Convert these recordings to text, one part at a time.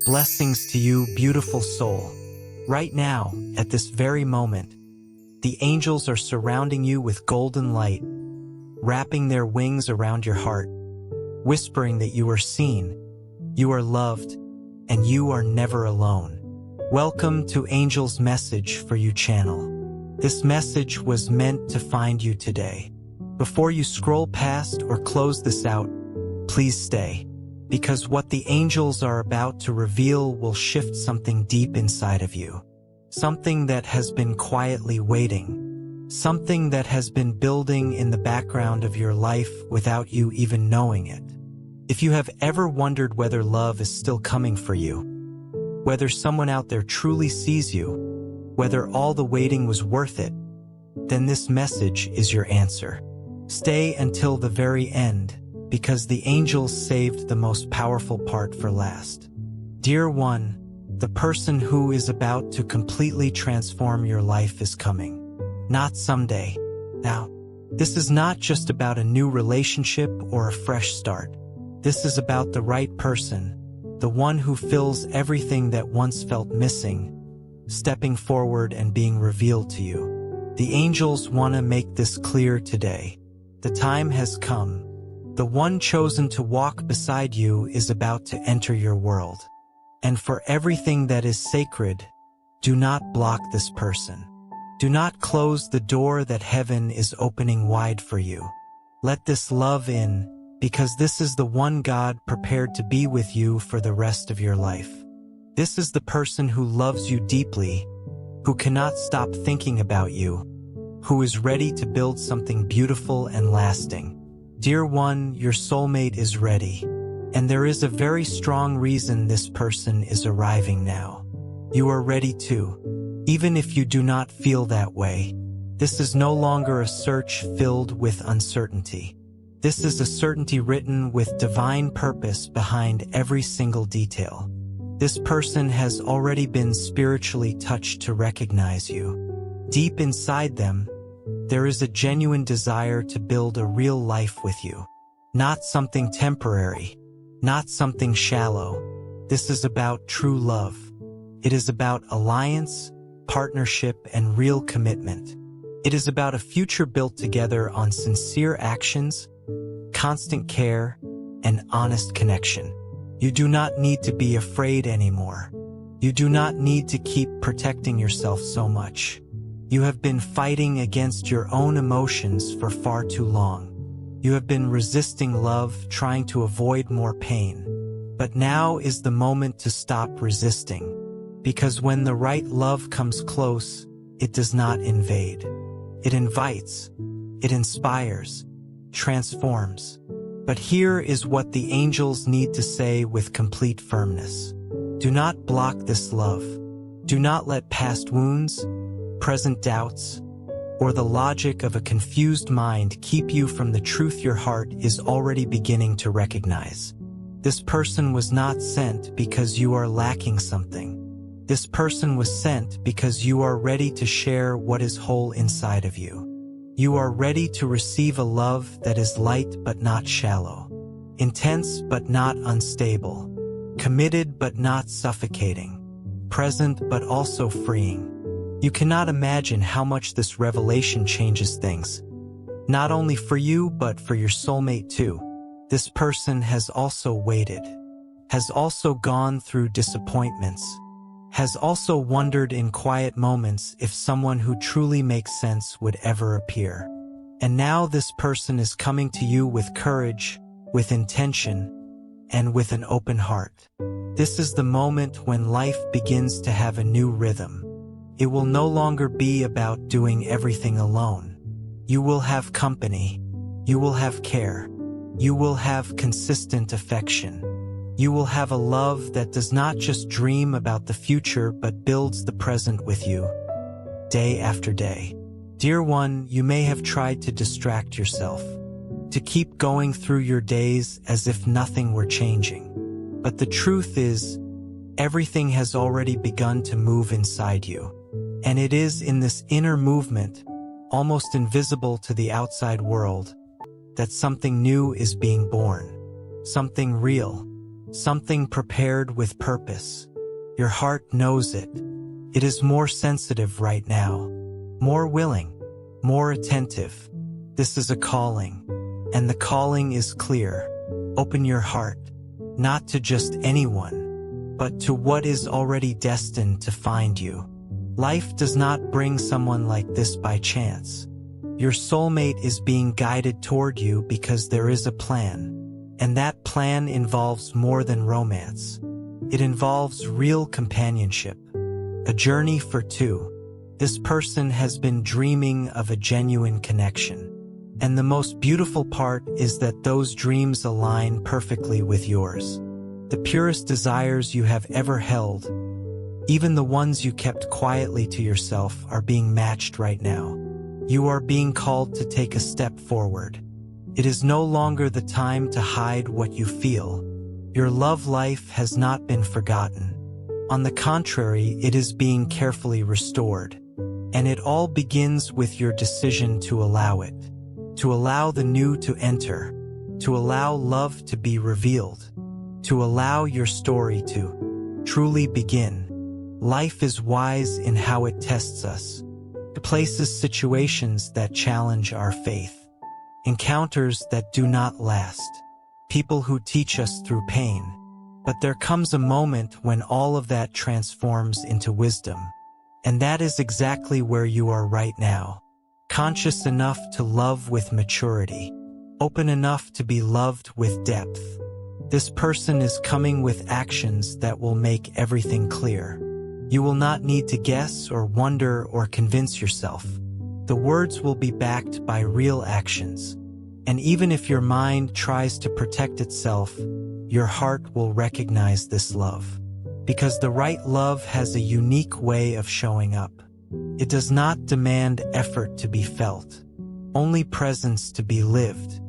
Blessings to you, beautiful soul. Right now, at this very moment, the angels are surrounding you with golden light, wrapping their wings around your heart, whispering that you are seen, you are loved, and you are never alone. Welcome to Angel's Message for You channel. This message was meant to find you today. Before you scroll past or close this out, please stay, because what the angels are about to reveal will shift something deep inside of you. Something that has been quietly waiting. Something that has been building in the background of your life without you even knowing it. If you have ever wondered whether love is still coming for you, whether someone out there truly sees you, whether all the waiting was worth it, then this message is your answer. Stay until the very end, because the angels saved the most powerful part for last. Dear one, the person who is about to completely transform your life is coming. Not someday. Now, this is not just about a new relationship or a fresh start. This is about the right person, the one who fills everything that once felt missing, stepping forward and being revealed to you. The angels want to make this clear today. The time has come. The one chosen to walk beside you is about to enter your world. And for everything that is sacred, do not block this person. Do not close the door that heaven is opening wide for you. Let this love in, because this is the one God prepared to be with you for the rest of your life. This is the person who loves you deeply, who cannot stop thinking about you, who is ready to build something beautiful and lasting. Dear one, your soulmate is ready, and there is a very strong reason this person is arriving now. You are ready too, even if you do not feel that way. This is no longer a search filled with uncertainty. This is a certainty written with divine purpose behind every single detail. This person has already been spiritually touched to recognize you. Deep inside them, there is a genuine desire to build a real life with you. Not something temporary, not something shallow. This is about true love. It is about alliance, partnership, and real commitment. It is about a future built together on sincere actions, constant care, and honest connection. You do not need to be afraid anymore. You do not need to keep protecting yourself so much. You have been fighting against your own emotions for far too long. You have been resisting love, trying to avoid more pain. But now is the moment to stop resisting. Because when the right love comes close, it does not invade. It invites. It inspires. Transforms. But here is what the angels need to say with complete firmness. Do not block this love. Do not let past wounds, present doubts, or the logic of a confused mind keep you from the truth your heart is already beginning to recognize. This person was not sent because you are lacking something. This person was sent because you are ready to share what is whole inside of you. You are ready to receive a love that is light but not shallow, intense but not unstable, committed but not suffocating, present but also freeing. You cannot imagine how much this revelation changes things. Not only for you, but for your soulmate too. This person has also waited, has also gone through disappointments, has also wondered in quiet moments if someone who truly makes sense would ever appear. And now this person is coming to you with courage, with intention, and with an open heart. This is the moment when life begins to have a new rhythm. It will no longer be about doing everything alone. You will have company. You will have care. You will have consistent affection. You will have a love that does not just dream about the future but builds the present with you, day after day. Dear one, you may have tried to distract yourself, to keep going through your days as if nothing were changing. But the truth is, everything has already begun to move inside you. And it is in this inner movement, almost invisible to the outside world, that something new is being born. Something real. something prepared with purpose. Your heart knows it. It is more sensitive right now, more willing, more attentive. This is a calling, and the calling is clear. Open your heart, not to just anyone, but to what is already destined to find you. Life does not bring someone like this by chance. Your soulmate is being guided toward you because there is a plan, and that plan involves more than romance. It involves real companionship, a journey for two. This person has been dreaming of a genuine connection. And the most beautiful part is that those dreams align perfectly with yours. The purest desires you have ever held, even the ones you kept quietly to yourself, are being matched right now. You are being called to take a step forward. It is no longer the time to hide what you feel. Your love life has not been forgotten. On the contrary, it is being carefully restored. And it all begins with your decision to allow it. To allow the new to enter, to allow love to be revealed, to allow your story to truly begin. Life is wise in how it tests us. It places situations that challenge our faith, encounters that do not last, people who teach us through pain. But there comes a moment when all of that transforms into wisdom. And that is exactly where you are right now. Conscious enough to love with maturity, open enough to be loved with depth. This person is coming with actions that will make everything clear. You will not need to guess or wonder or convince yourself. The words will be backed by real actions. And even if your mind tries to protect itself, your heart will recognize this love. Because the right love has a unique way of showing up. It does not demand effort to be felt, only presence to be lived.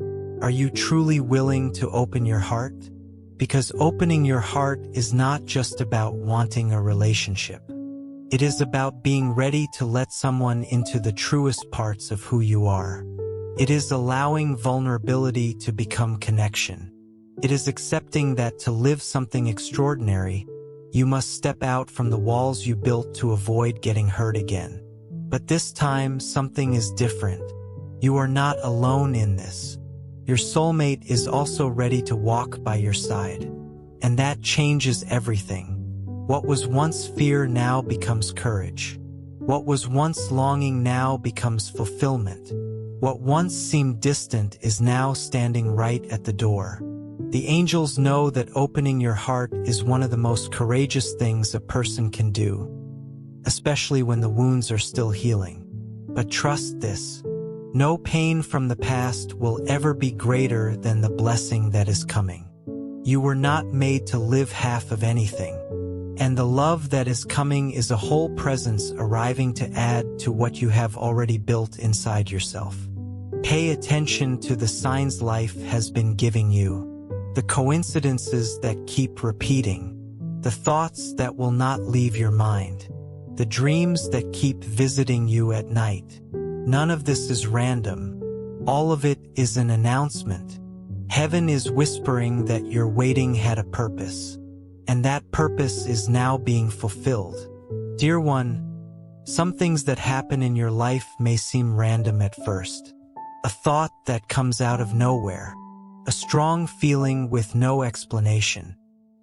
Are you truly willing to open your heart? Because opening your heart is not just about wanting a relationship. It is about being ready to let someone into the truest parts of who you are. It is allowing vulnerability to become connection. It is accepting that to live something extraordinary, you must step out from the walls you built to avoid getting hurt again. But this time, something is different. You are not alone in this. Your soulmate is also ready to walk by your side. And that changes everything. What was once fear now becomes courage. What was once longing now becomes fulfillment. What once seemed distant is now standing right at the door. The angels know that opening your heart is one of the most courageous things a person can do, especially when the wounds are still healing. But trust this, no pain from the past will ever be greater than the blessing that is coming. You were not made to live half of anything, and the love that is coming is a whole presence arriving to add to what you have already built inside yourself. Pay attention to the signs life has been giving you. The coincidences that keep repeating, the thoughts that will not leave your mind, the dreams that keep visiting you at night. None of this is random. All of it is an announcement. Heaven is whispering that your waiting had a purpose, and that purpose is now being fulfilled. Dear one, some things that happen in your life may seem random at first. A thought that comes out of nowhere. A strong feeling with no explanation.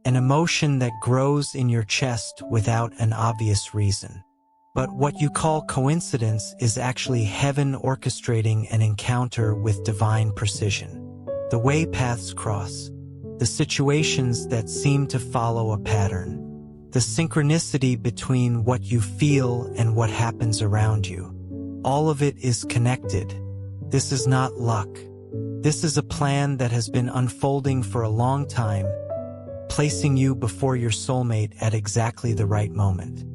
An emotion that grows in your chest without an obvious reason. But what you call coincidence is actually heaven orchestrating an encounter with divine precision. The way paths cross. The situations that seem to follow a pattern. The synchronicity between what you feel and what happens around you. All of it is connected. This is not luck. This is a plan that has been unfolding for a long time, placing you before your soulmate at exactly the right moment.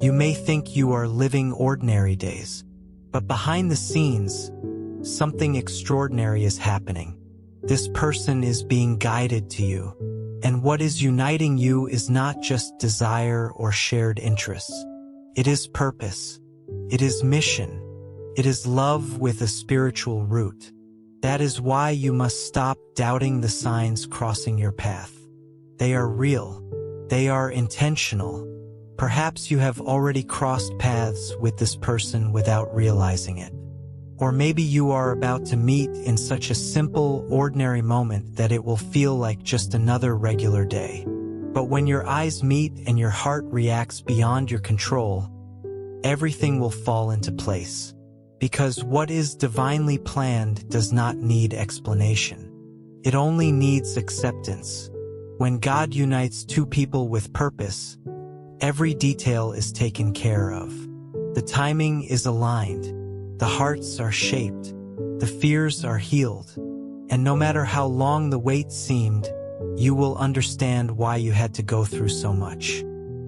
You may think you are living ordinary days, but behind the scenes, something extraordinary is happening. This person is being guided to you, and what is uniting you is not just desire or shared interests. It is purpose. It is mission. It is love with a spiritual root. That is why you must stop doubting the signs crossing your path. They are real. They are intentional. Perhaps you have already crossed paths with this person without realizing it. Or maybe you are about to meet in such a simple, ordinary moment that it will feel like just another regular day. But when your eyes meet and your heart reacts beyond your control, everything will fall into place. Because what is divinely planned does not need explanation. It only needs acceptance. When God unites two people with purpose, every detail is taken care of. The timing is aligned. The hearts are shaped, the fears are healed, and no matter how long the wait seemed, you will understand why you had to go through so much.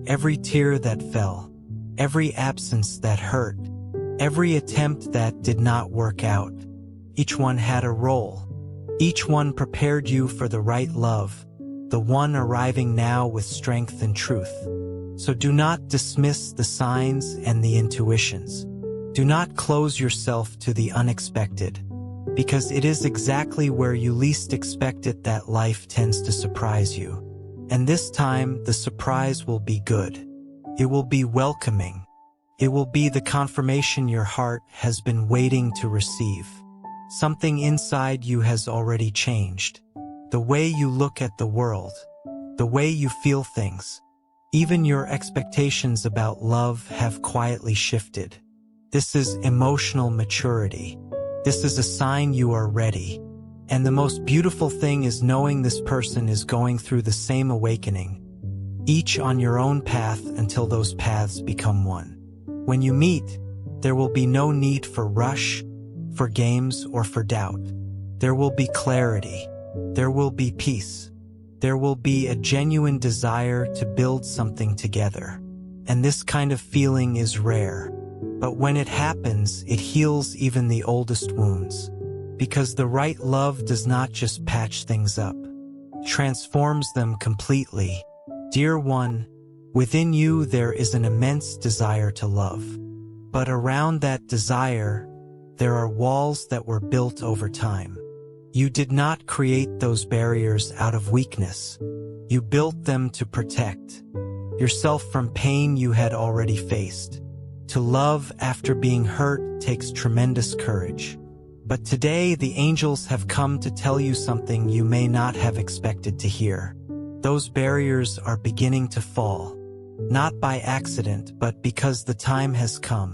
Every tear that fell, every absence that hurt, every attempt that did not work out, each one had a role. Each one prepared you for the right love, the one arriving now with strength and truth. So do not dismiss the signs and the intuitions. Do not close yourself to the unexpected, because it is exactly where you least expect it that life tends to surprise you. And this time, the surprise will be good. It will be welcoming. It will be the confirmation your heart has been waiting to receive. Something inside you has already changed. The way you look at the world, the way you feel things, even your expectations about love have quietly shifted. This is emotional maturity. This is a sign you are ready. And the most beautiful thing is knowing this person is going through the same awakening, each on your own path until those paths become one. When you meet, there will be no need for rush, for games, or for doubt. There will be clarity. There will be peace. There will be a genuine desire to build something together. And this kind of feeling is rare. But when it happens, it heals even the oldest wounds. Because the right love does not just patch things up, it transforms them completely. Dear one, within you there is an immense desire to love. But around that desire, there are walls that were built over time. You did not create those barriers out of weakness. You built them to protect yourself from pain you had already faced. To love after being hurt takes tremendous courage. But today the angels have come to tell you something you may not have expected to hear. Those barriers are beginning to fall. Not by accident, but because the time has come.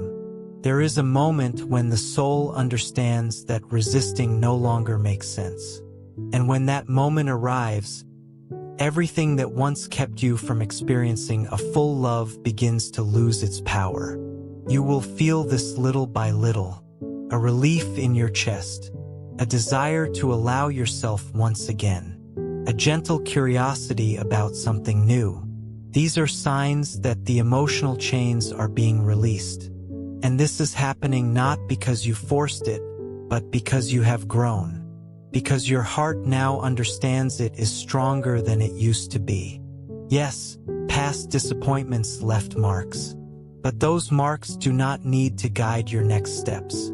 There is a moment when the soul understands that resisting no longer makes sense. And when that moment arrives, everything that once kept you from experiencing a full love begins to lose its power. You will feel this little by little, a relief in your chest, a desire to allow yourself once again, a gentle curiosity about something new. These are signs that the emotional chains are being released. And this is happening not because you forced it, but because you have grown. Because your heart now understands it is stronger than it used to be. Yes, past disappointments left marks. But those marks do not need to guide your next steps.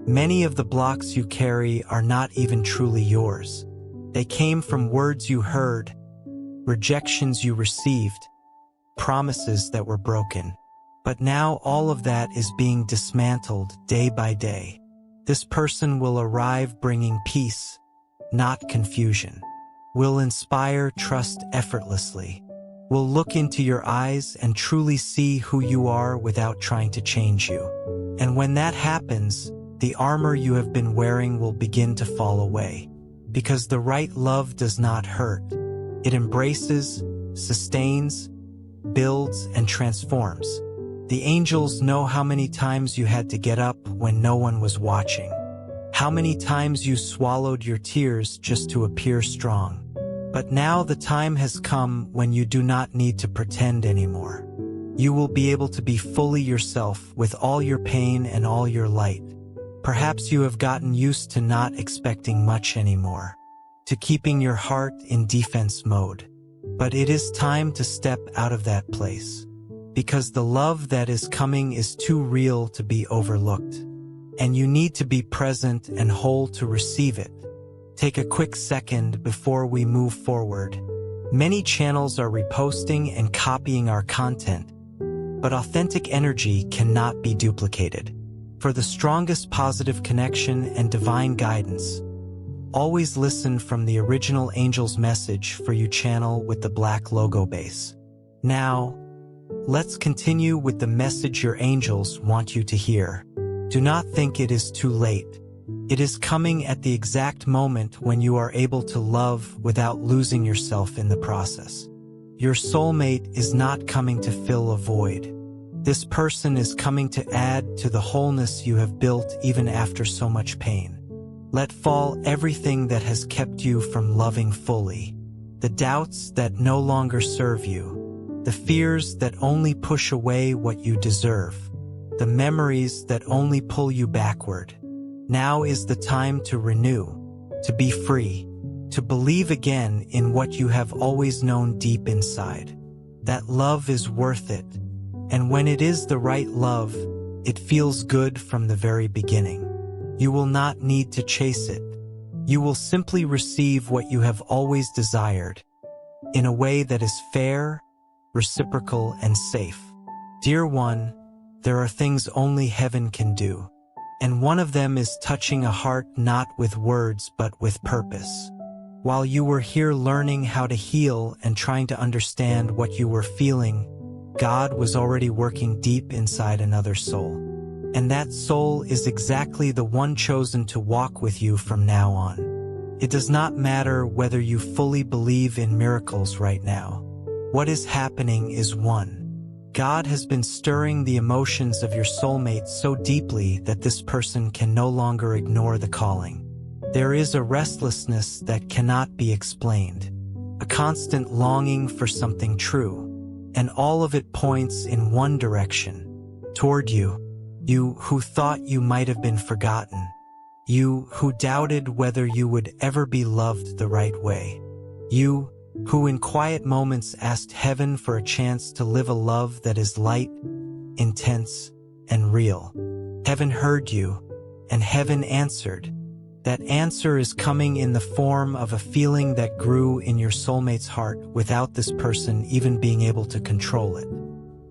Many of the blocks you carry are not even truly yours. They came from words you heard, rejections you received, promises that were broken. But now all of that is being dismantled day by day. This person will arrive bringing peace, not confusion. Will inspire trust effortlessly. Will look into your eyes and truly see who you are without trying to change you. And when that happens, the armor you have been wearing will begin to fall away. Because the right love does not hurt. It embraces, sustains, builds, and transforms. The angels know how many times you had to get up when no one was watching. How many times you swallowed your tears just to appear strong. But now the time has come when you do not need to pretend anymore. You will be able to be fully yourself with all your pain and all your light. Perhaps you have gotten used to not expecting much anymore, to keeping your heart in defense mode. But it is time to step out of that place. Because the love that is coming is too real to be overlooked. And you need to be present and whole to receive it. Take a quick second before we move forward. Many channels are reposting and copying our content, but authentic energy cannot be duplicated. For the strongest positive connection and divine guidance, always listen from the original angel's message for you channel with the black logo base. Now, let's continue with the message your angels want you to hear. Do not think it is too late. It is coming at the exact moment when you are able to love without losing yourself in the process. Your soulmate is not coming to fill a void. This person is coming to add to the wholeness you have built even after so much pain. Let fall everything that has kept you from loving fully, the doubts that no longer serve you, the fears that only push away what you deserve, the memories that only pull you backward. Now is the time to renew, to be free, to believe again in what you have always known deep inside. That love is worth it, and when it is the right love, it feels good from the very beginning. You will not need to chase it. You will simply receive what you have always desired, in a way that is fair, reciprocal, and safe. Dear one, there are things only heaven can do, and one of them is touching a heart not with words but with purpose. While you were here learning how to heal and trying to understand what you were feeling, God was already working deep inside another soul. And that soul is exactly the one chosen to walk with you from now on. It does not matter whether you fully believe in miracles right now. What is happening is one. God has been stirring the emotions of your soulmate so deeply that this person can no longer ignore the calling. There is a restlessness that cannot be explained, a constant longing for something true, and all of it points in one direction, toward you. You who thought you might have been forgotten. You who doubted whether you would ever be loved the right way. You who in quiet moments asked heaven for a chance to live a love that is light, intense, and real. Heaven heard you, and heaven answered. That answer is coming in the form of a feeling that grew in your soulmate's heart without this person even being able to control it.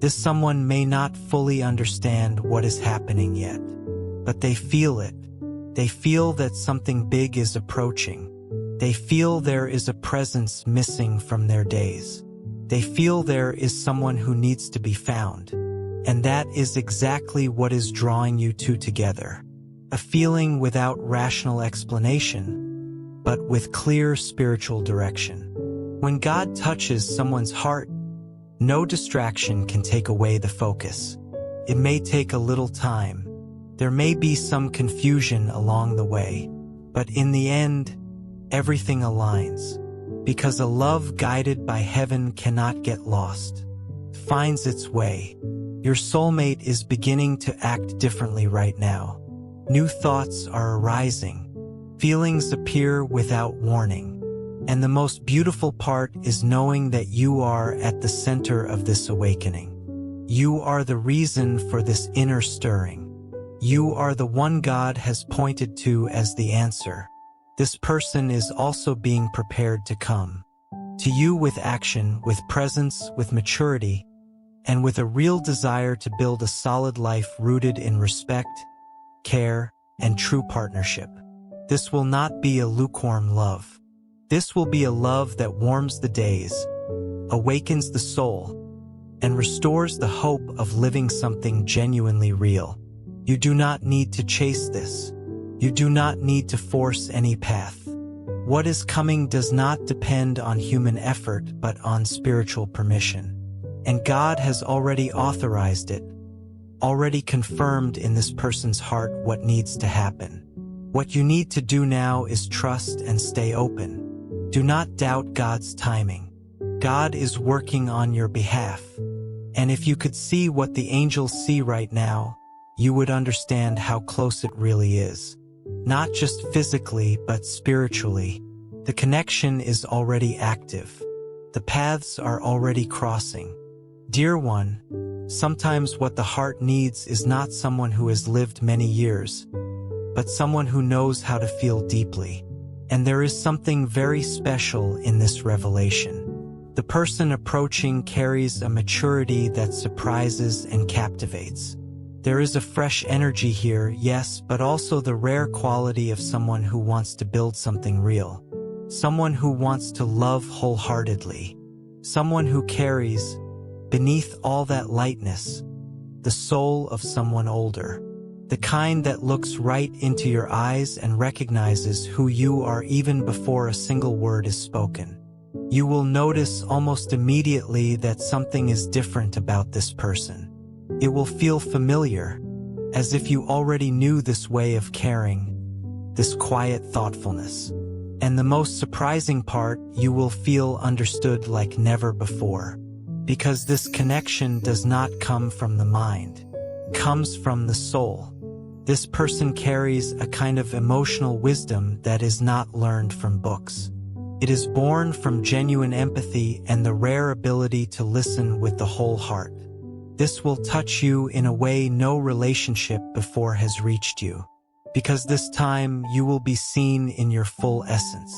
This someone may not fully understand what is happening yet, but they feel it. They feel that something big is approaching. They feel there is a presence missing from their days. They feel there is someone who needs to be found. And that is exactly what is drawing you two together. A feeling without rational explanation, but with clear spiritual direction. When God touches someone's heart, no distraction can take away the focus. It may take a little time. There may be some confusion along the way, but in the end, everything aligns. Because a love guided by heaven cannot get lost. It finds its way. Your soulmate is beginning to act differently right now. New thoughts are arising. Feelings appear without warning. And the most beautiful part is knowing that you are at the center of this awakening. You are the reason for this inner stirring. You are the one God has pointed to as the answer. This person is also being prepared to come to you with action, with presence, with maturity, and with a real desire to build a solid life rooted in respect, care, and true partnership. This will not be a lukewarm love. This will be a love that warms the days, awakens the soul, and restores the hope of living something genuinely real. You do not need to chase this. You do not need to force any path. What is coming does not depend on human effort but on spiritual permission. And God has already authorized it, already confirmed in this person's heart what needs to happen. What you need to do now is trust and stay open. Do not doubt God's timing. God is working on your behalf. And if you could see what the angels see right now, you would understand how close it really is. Not just physically, but spiritually. The connection is already active. The paths are already crossing. Dear one, sometimes what the heart needs is not someone who has lived many years, but someone who knows how to feel deeply. And there is something very special in this revelation. The person approaching carries a maturity that surprises and captivates. There is a fresh energy here, yes, but also the rare quality of someone who wants to build something real. Someone who wants to love wholeheartedly. Someone who carries, beneath all that lightness, the soul of someone older. The kind that looks right into your eyes and recognizes who you are even before a single word is spoken. You will notice almost immediately that something is different about this person. It will feel familiar, as if you already knew this way of caring, this quiet thoughtfulness. And the most surprising part, you will feel understood like never before. Because this connection does not come from the mind, it comes from the soul. This person carries a kind of emotional wisdom that is not learned from books. It is born from genuine empathy and the rare ability to listen with the whole heart. This will touch you in a way no relationship before has reached you, because this time you will be seen in your full essence.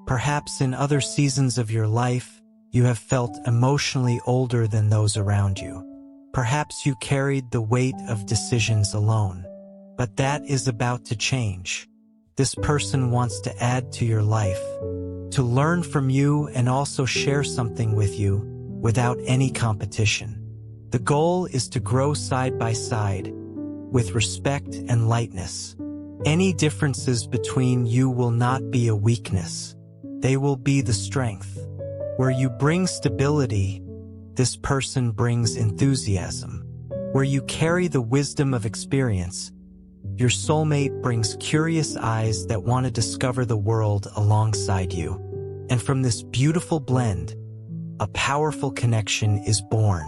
Perhaps in other seasons of your life, you have felt emotionally older than those around you. Perhaps you carried the weight of decisions alone. But that is about to change. This person wants to add to your life, to learn from you and also share something with you without any competition. The goal is to grow side by side with respect and lightness. Any differences between you will not be a weakness. They will be the strength. Where you bring stability, this person brings enthusiasm. Where you carry the wisdom of experience, your soulmate brings curious eyes that want to discover the world alongside you. And from this beautiful blend, a powerful connection is born.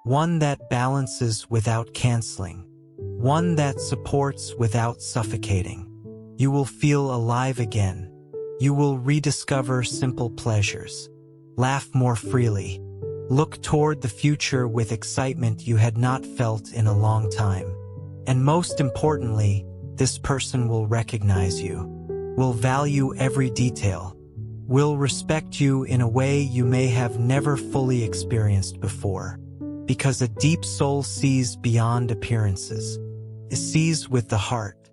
One that balances without canceling. One that supports without suffocating. You will feel alive again. You will rediscover simple pleasures. Laugh more freely. Look toward the future with excitement you had not felt in a long time. And most importantly, this person will recognize you, will value every detail, will respect you in a way you may have never fully experienced before. Because a deep soul sees beyond appearances. It sees with the heart.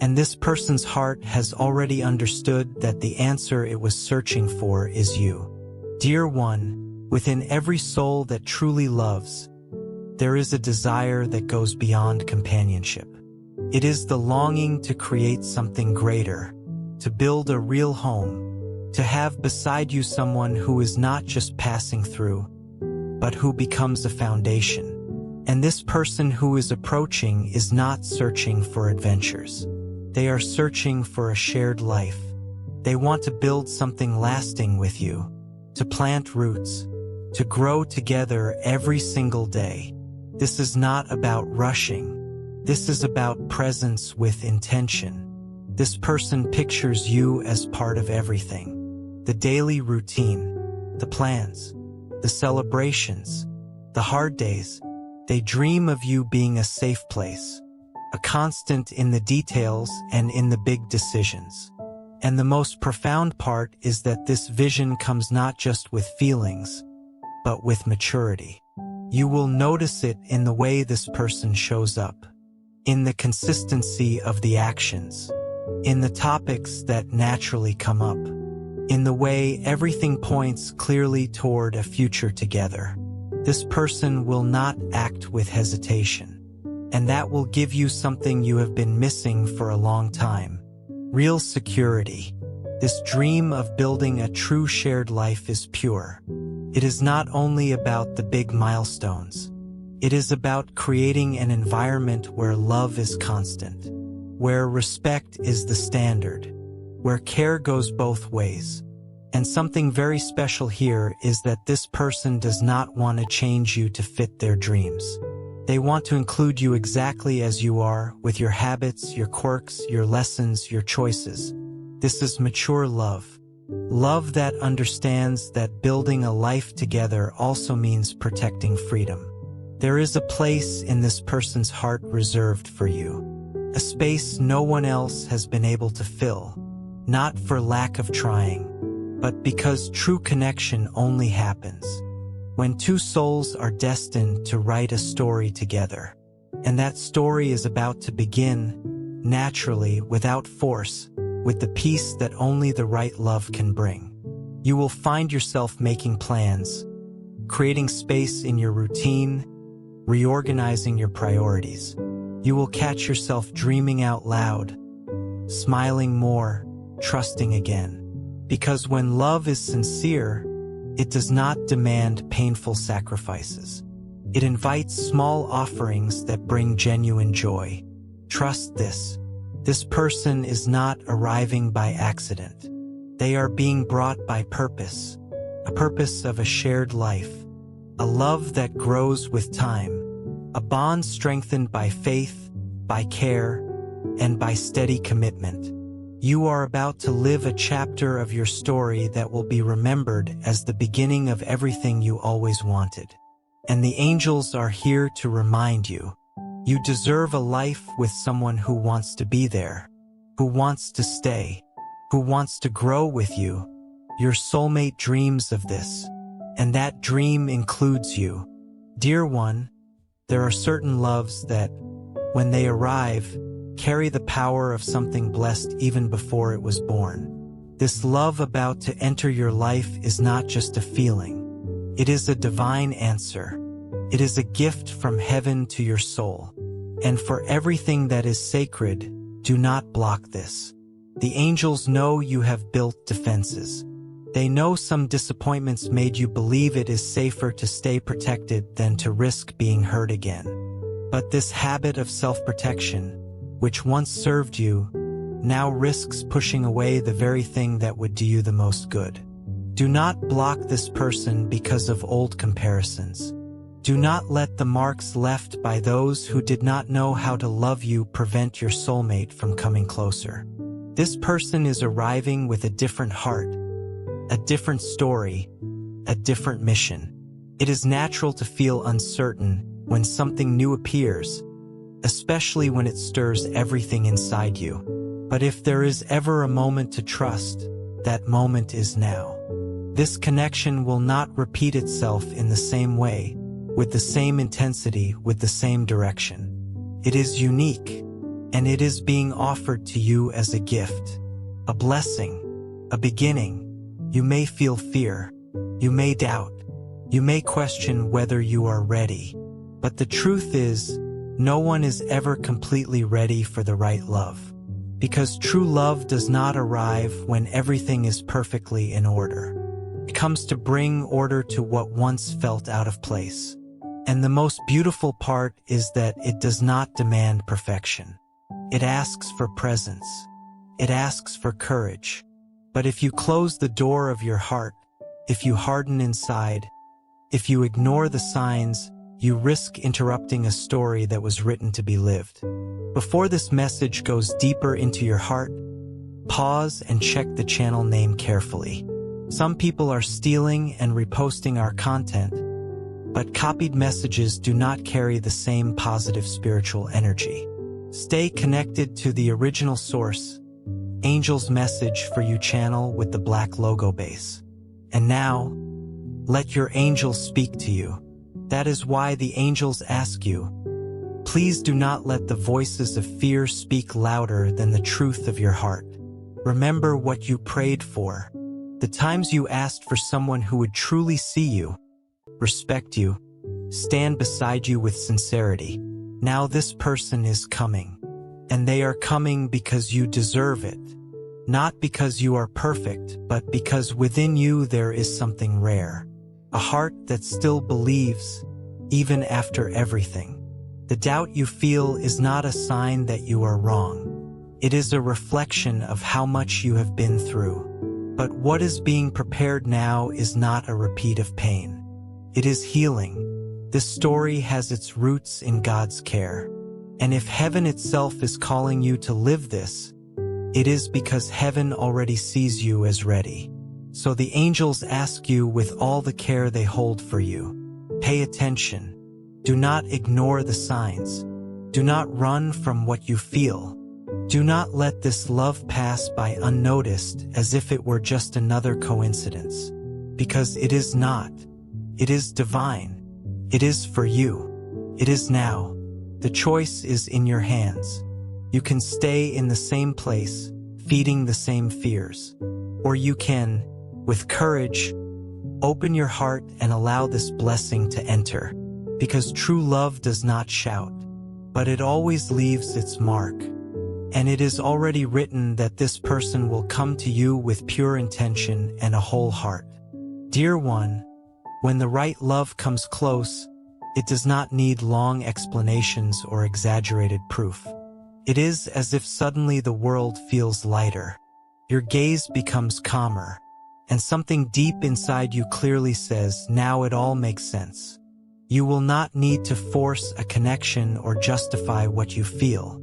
And this person's heart has already understood that the answer it was searching for is you. Dear one, within every soul that truly loves, there is a desire that goes beyond companionship. It is the longing to create something greater, to build a real home, to have beside you someone who is not just passing through, but who becomes a foundation. And this person who is approaching is not searching for adventures. They are searching for a shared life. They want to build something lasting with you, to plant roots, to grow together every single day. This is not about rushing. This is about presence with intention. This person pictures you as part of everything. The daily routine, the plans, the celebrations, the hard days. They dream of you being a safe place, a constant in the details and in the big decisions. And the most profound part is that this vision comes not just with feelings, but with maturity. You will notice it in the way this person shows up, in the consistency of the actions, in the topics that naturally come up, in the way everything points clearly toward a future together. This person will not act with hesitation, and that will give you something you have been missing for a long time. Real security. This dream of building a true shared life is pure. It is not only about the big milestones. It is about creating an environment where love is constant, where respect is the standard, where care goes both ways. And something very special here is that this person does not want to change you to fit their dreams. They want to include you exactly as you are, with your habits, your quirks, your lessons, your choices. This is mature love. Love that understands that building a life together also means protecting freedom. There is a place in this person's heart reserved for you, a space no one else has been able to fill, not for lack of trying, but because true connection only happens when two souls are destined to write a story together. And that story is about to begin, naturally, without force, with the peace that only the right love can bring. You will find yourself making plans, creating space in your routine, reorganizing your priorities. You will catch yourself dreaming out loud, smiling more, trusting again. Because when love is sincere, it does not demand painful sacrifices. It invites small offerings that bring genuine joy. Trust this. This person is not arriving by accident. They are being brought by purpose, a purpose of a shared life, a love that grows with time, a bond strengthened by faith, by care, and by steady commitment. You are about to live a chapter of your story that will be remembered as the beginning of everything you always wanted. And the angels are here to remind you, you deserve a life with someone who wants to be there, who wants to stay, who wants to grow with you. Your soulmate dreams of this, and that dream includes you. Dear one, there are certain loves that, when they arrive, carry the power of something blessed even before it was born. This love about to enter your life is not just a feeling. It is a divine answer. It is a gift from heaven to your soul. And for everything that is sacred, do not block this. The angels know you have built defenses. They know some disappointments made you believe it is safer to stay protected than to risk being hurt again. But this habit of self-protection, which once served you, now risks pushing away the very thing that would do you the most good. Do not block this person because of old comparisons. Do not let the marks left by those who did not know how to love you prevent your soulmate from coming closer. This person is arriving with a different heart, a different story, a different mission. It is natural to feel uncertain when something new appears, especially when it stirs everything inside you. But if there is ever a moment to trust, that moment is now. This connection will not repeat itself in the same way, with the same intensity, with the same direction. It is unique, and it is being offered to you as a gift, a blessing, a beginning. You may feel fear, you may doubt, you may question whether you are ready. But the truth is, no one is ever completely ready for the right love. Because true love does not arrive when everything is perfectly in order. It comes to bring order to what once felt out of place. And the most beautiful part is that it does not demand perfection. It asks for presence. It asks for courage. But if you close the door of your heart, if you harden inside, if you ignore the signs, you risk interrupting a story that was written to be lived. Before this message goes deeper into your heart, pause and check the channel name carefully. Some people are stealing and reposting our content, but copied messages do not carry the same positive spiritual energy. Stay connected to the original source, Angel's Message for You channel with the black logo base. And now, let your angels speak to you. That is why the angels ask you, please do not let the voices of fear speak louder than the truth of your heart. Remember what you prayed for, the times you asked for someone who would truly see you, respect you, stand beside you with sincerity. Now this person is coming, and they are coming because you deserve it. Not because you are perfect, but because within you there is something rare. A heart that still believes, even after everything. The doubt you feel is not a sign that you are wrong. It is a reflection of how much you have been through. But what is being prepared now is not a repeat of pain. It is healing. This story has its roots in God's care. And if heaven itself is calling you to live this, it is because heaven already sees you as ready. So the angels ask you with all the care they hold for you. Pay attention. Do not ignore the signs. Do not run from what you feel. Do not let this love pass by unnoticed as if it were just another coincidence. Because it is not. It is divine. It is for you. It is now. The choice is in your hands. You can stay in the same place, feeding the same fears. Or you can, with courage, open your heart and allow this blessing to enter. Because true love does not shout, but it always leaves its mark. And it is already written that this person will come to you with pure intention and a whole heart. Dear one, when the right love comes close, it does not need long explanations or exaggerated proof. It is as if suddenly the world feels lighter. Your gaze becomes calmer, and something deep inside you clearly says, now it all makes sense. You will not need to force a connection or justify what you feel.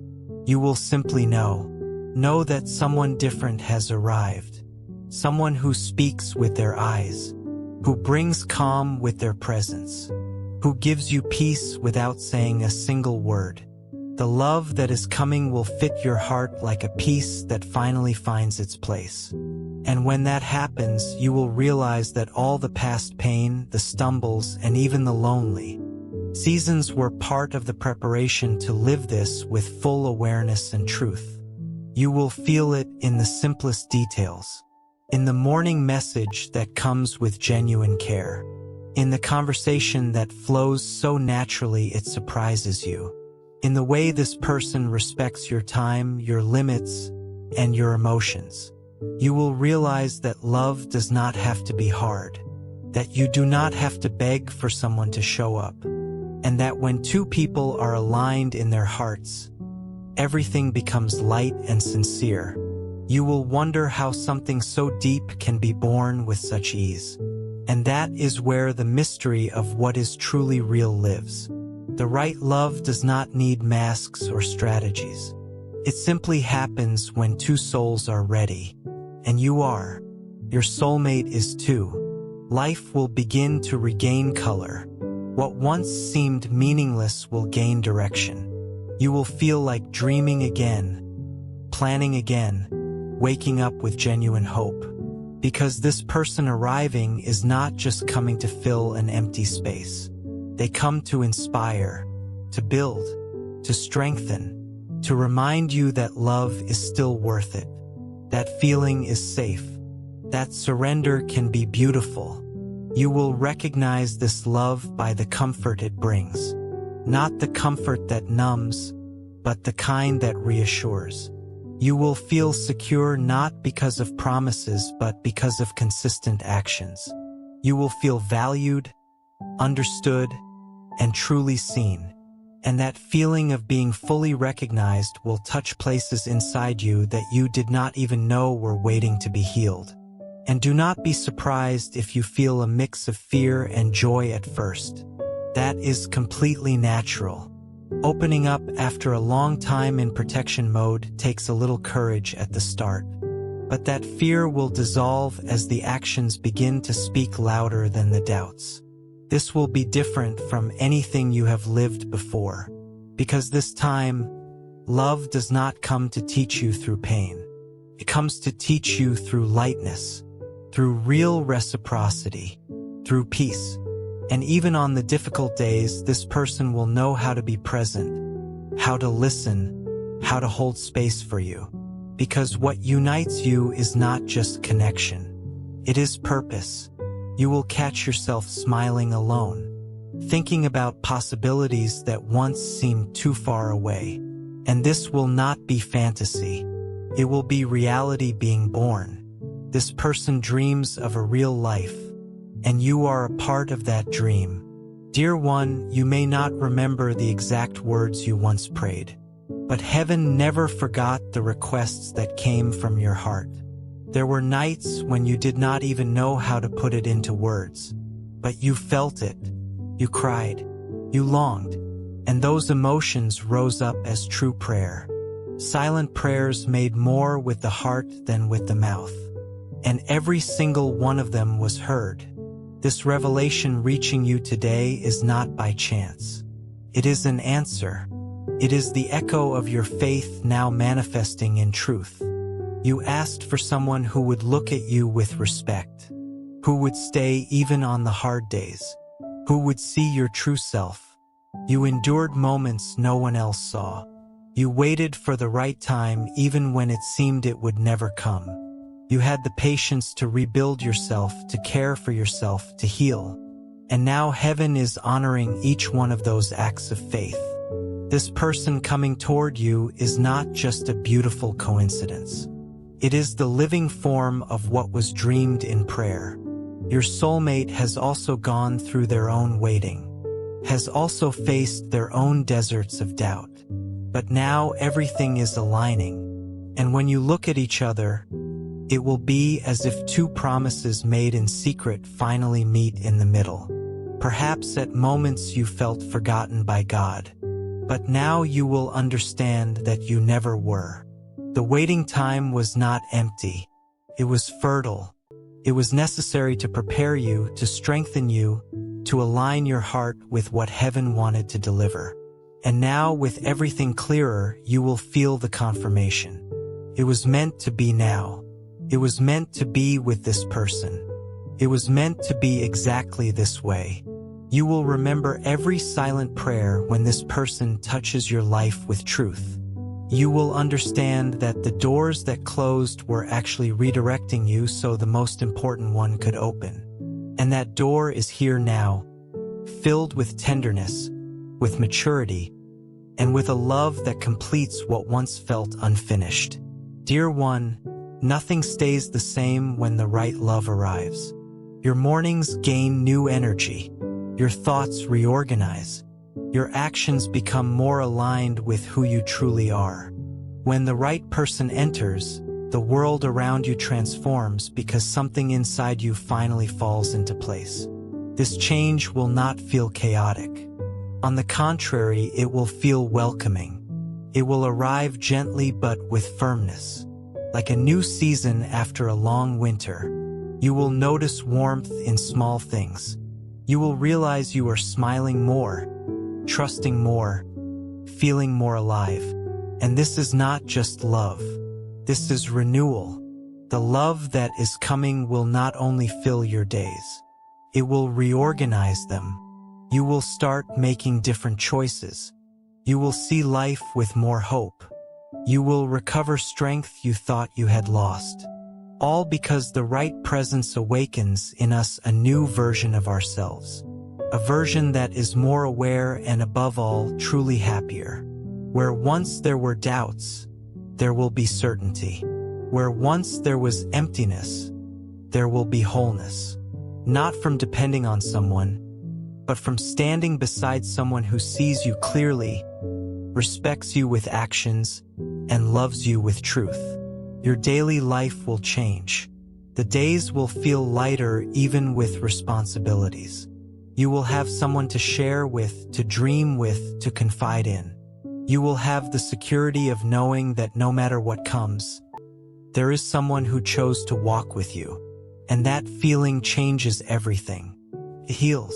You will simply know that someone different has arrived. Someone who speaks with their eyes, who brings calm with their presence, who gives you peace without saying a single word. The love that is coming will fit your heart like a piece that finally finds its place. And when that happens, you will realize that all the past pain, the stumbles, and even the lonely seasons were part of the preparation to live this with full awareness and truth. You will feel it in the simplest details, in the morning message that comes with genuine care, in the conversation that flows so naturally it surprises you, in the way this person respects your time, your limits, and your emotions. You will realize that love does not have to be hard, that you do not have to beg for someone to show up, and that when two people are aligned in their hearts, everything becomes light and sincere. You will wonder how something so deep can be born with such ease. And that is where the mystery of what is truly real lives. The right love does not need masks or strategies. It simply happens when two souls are ready. And you are. Your soulmate is too. Life will begin to regain color. What once seemed meaningless will gain direction. You will feel like dreaming again, planning again, waking up with genuine hope. Because this person arriving is not just coming to fill an empty space. They come to inspire, to build, to strengthen, to remind you that love is still worth it. That feeling is safe. That surrender can be beautiful. You will recognize this love by the comfort it brings. Not the comfort that numbs, but the kind that reassures. You will feel secure not because of promises but because of consistent actions. You will feel valued, understood, and truly seen. And that feeling of being fully recognized will touch places inside you that you did not even know were waiting to be healed. And do not be surprised if you feel a mix of fear and joy at first. That is completely natural. Opening up after a long time in protection mode takes a little courage at the start. But that fear will dissolve as the actions begin to speak louder than the doubts. This will be different from anything you have lived before. Because this time, love does not come to teach you through pain. It comes to teach you through lightness, through real reciprocity, through peace. And even on the difficult days, this person will know how to be present, how to listen, how to hold space for you. Because what unites you is not just connection. It is purpose. You will catch yourself smiling alone, thinking about possibilities that once seemed too far away. And this will not be fantasy. It will be reality being born. This person dreams of a real life, and you are a part of that dream. Dear one, you may not remember the exact words you once prayed, but heaven never forgot the requests that came from your heart. There were nights when you did not even know how to put it into words, but you felt it. You cried, you longed, and those emotions rose up as true prayer. Silent prayers made more with the heart than with the mouth. And every single one of them was heard. This revelation reaching you today is not by chance. It is an answer. It is the echo of your faith now manifesting in truth. You asked for someone who would look at you with respect, who would stay even on the hard days, who would see your true self. You endured moments no one else saw. You waited for the right time even when it seemed it would never come. You had the patience to rebuild yourself, to care for yourself, to heal. And now heaven is honoring each one of those acts of faith. This person coming toward you is not just a beautiful coincidence. It is the living form of what was dreamed in prayer. Your soulmate has also gone through their own waiting, has also faced their own deserts of doubt. But now everything is aligning, and when you look at each other, it will be as if two promises made in secret finally meet in the middle. Perhaps at moments you felt forgotten by God, but now you will understand that you never were. The waiting time was not empty. It was fertile. It was necessary to prepare you, to strengthen you, to align your heart with what heaven wanted to deliver. And now, with everything clearer, you will feel the confirmation. It was meant to be now. It was meant to be with this person. It was meant to be exactly this way. You will remember every silent prayer when this person touches your life with truth. You will understand that the doors that closed were actually redirecting you so the most important one could open. And that door is here now, filled with tenderness, with maturity, and with a love that completes what once felt unfinished. Dear one, nothing stays the same when the right love arrives. Your mornings gain new energy. Your thoughts reorganize. Your actions become more aligned with who you truly are. When the right person enters, the world around you transforms because something inside you finally falls into place. This change will not feel chaotic. On the contrary, it will feel welcoming. It will arrive gently but with firmness. Like a new season after a long winter, you will notice warmth in small things. You will realize you are smiling more, trusting more, feeling more alive. And this is not just love. This is renewal. The love that is coming will not only fill your days, it will reorganize them. You will start making different choices. You will see life with more hope. You will recover strength you thought you had lost. All because the right presence awakens in us a new version of ourselves. A version that is more aware and above all, truly happier. Where once there were doubts, there will be certainty. Where once there was emptiness, there will be wholeness. Not from depending on someone, but from standing beside someone who sees you clearly, respects you with actions, and loves you with truth. Your daily life will change. The days will feel lighter even with responsibilities. You will have someone to share with, to dream with, to confide in. You will have the security of knowing that no matter what comes, there is someone who chose to walk with you. And that feeling changes everything. It heals.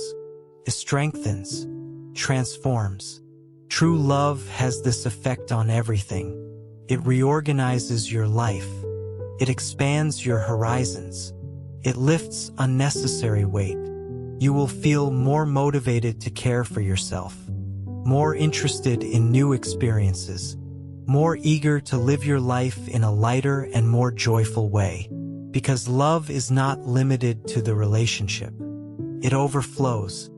It strengthens, transforms. True love has this effect on everything. It reorganizes your life. It expands your horizons. It lifts unnecessary weight. You will feel more motivated to care for yourself, more interested in new experiences, more eager to live your life in a lighter and more joyful way. Because love is not limited to the relationship. It overflows.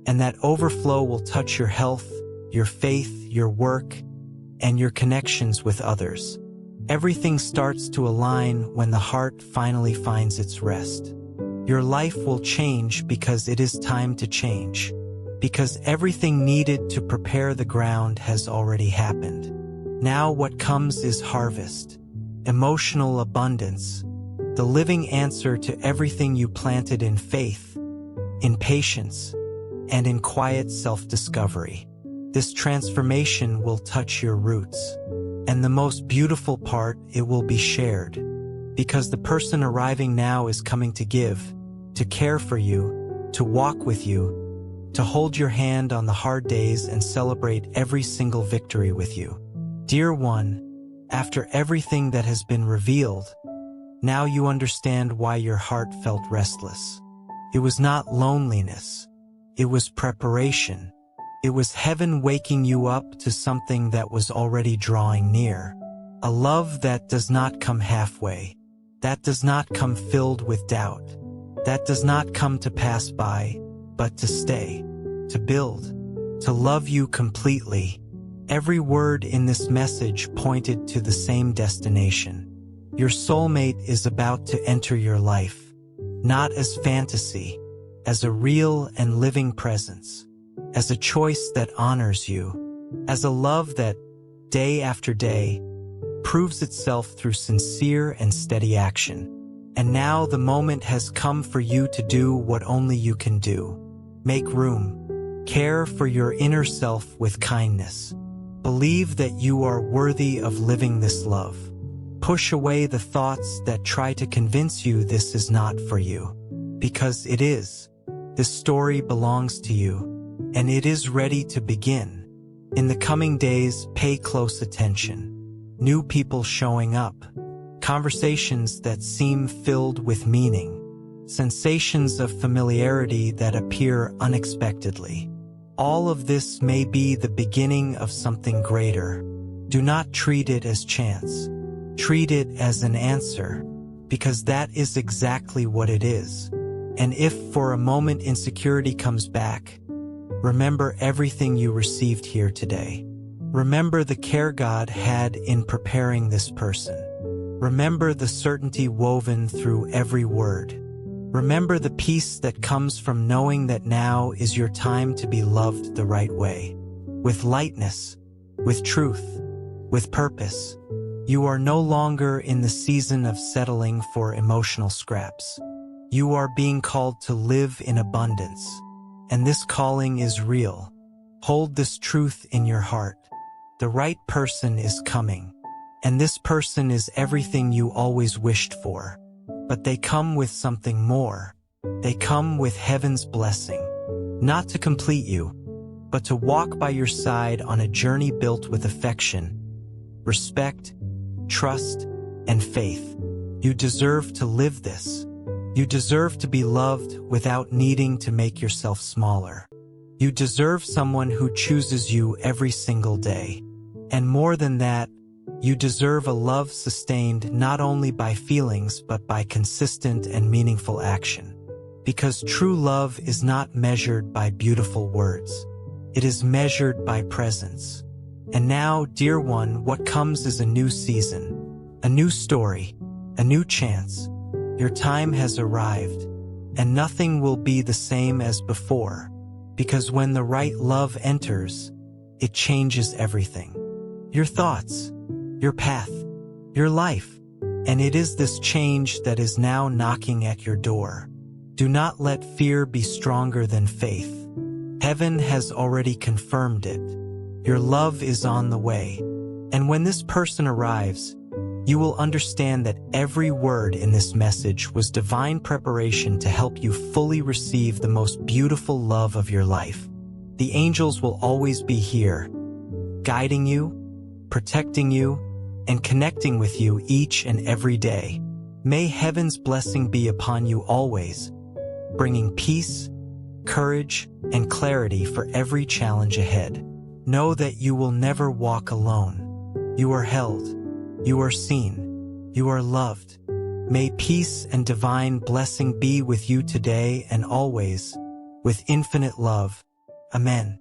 And that overflow will touch your health, your faith, your work, and your connections with others. Everything starts to align when the heart finally finds its rest. Your life will change because it is time to change. Because everything needed to prepare the ground has already happened. Now what comes is harvest, emotional abundance, the living answer to everything you planted in faith, in patience, and in quiet self-discovery. This transformation will touch your roots. And the most beautiful part, it will be shared. Because the person arriving now is coming to give, to care for you, to walk with you, to hold your hand on the hard days and celebrate every single victory with you. Dear one, after everything that has been revealed, now you understand why your heart felt restless. It was not loneliness. It was preparation. It was heaven waking you up to something that was already drawing near. A love that does not come halfway, that does not come filled with doubt, that does not come to pass by, but to stay, to build, to love you completely. Every word in this message pointed to the same destination. Your soulmate is about to enter your life, not as fantasy, as a real and living presence, as a choice that honors you, as a love that, day after day, proves itself through sincere and steady action. And now the moment has come for you to do what only you can do. Make room. Care for your inner self with kindness. Believe that you are worthy of living this love. Push away the thoughts that try to convince you this is not for you. Because it is. This story belongs to you, and it is ready to begin. In the coming days, pay close attention. New people showing up. Conversations that seem filled with meaning. Sensations of familiarity that appear unexpectedly. All of this may be the beginning of something greater. Do not treat it as chance. Treat it as an answer, because that is exactly what it is. And if for a moment insecurity comes back, remember everything you received here today. Remember the care God had in preparing this person. Remember the certainty woven through every word. Remember the peace that comes from knowing that now is your time to be loved the right way. With lightness, with truth, with purpose. You are no longer in the season of settling for emotional scraps. You are being called to live in abundance. And this calling is real. Hold this truth in your heart. The right person is coming. And this person is everything you always wished for. But they come with something more. They come with heaven's blessing. Not to complete you, but to walk by your side on a journey built with affection, respect, trust, and faith. You deserve to live this. You deserve to be loved without needing to make yourself smaller. You deserve someone who chooses you every single day. And more than that, you deserve a love sustained not only by feelings but by consistent and meaningful action. Because true love is not measured by beautiful words. It is measured by presence. And now, dear one, what comes is a new season, a new story, a new chance. Your time has arrived, and nothing will be the same as before, because when the right love enters, it changes everything. Your thoughts, your path, your life. And it is this change that is now knocking at your door. Do not let fear be stronger than faith. Heaven has already confirmed it. Your love is on the way. And when this person arrives, you will understand that every word in this message was divine preparation to help you fully receive the most beautiful love of your life. The angels will always be here, guiding you, protecting you, and connecting with you each and every day. May heaven's blessing be upon you always, bringing peace, courage, and clarity for every challenge ahead. Know that you will never walk alone. You are held. You are seen. You are loved. May peace and divine blessing be with you today and always, with infinite love. Amen.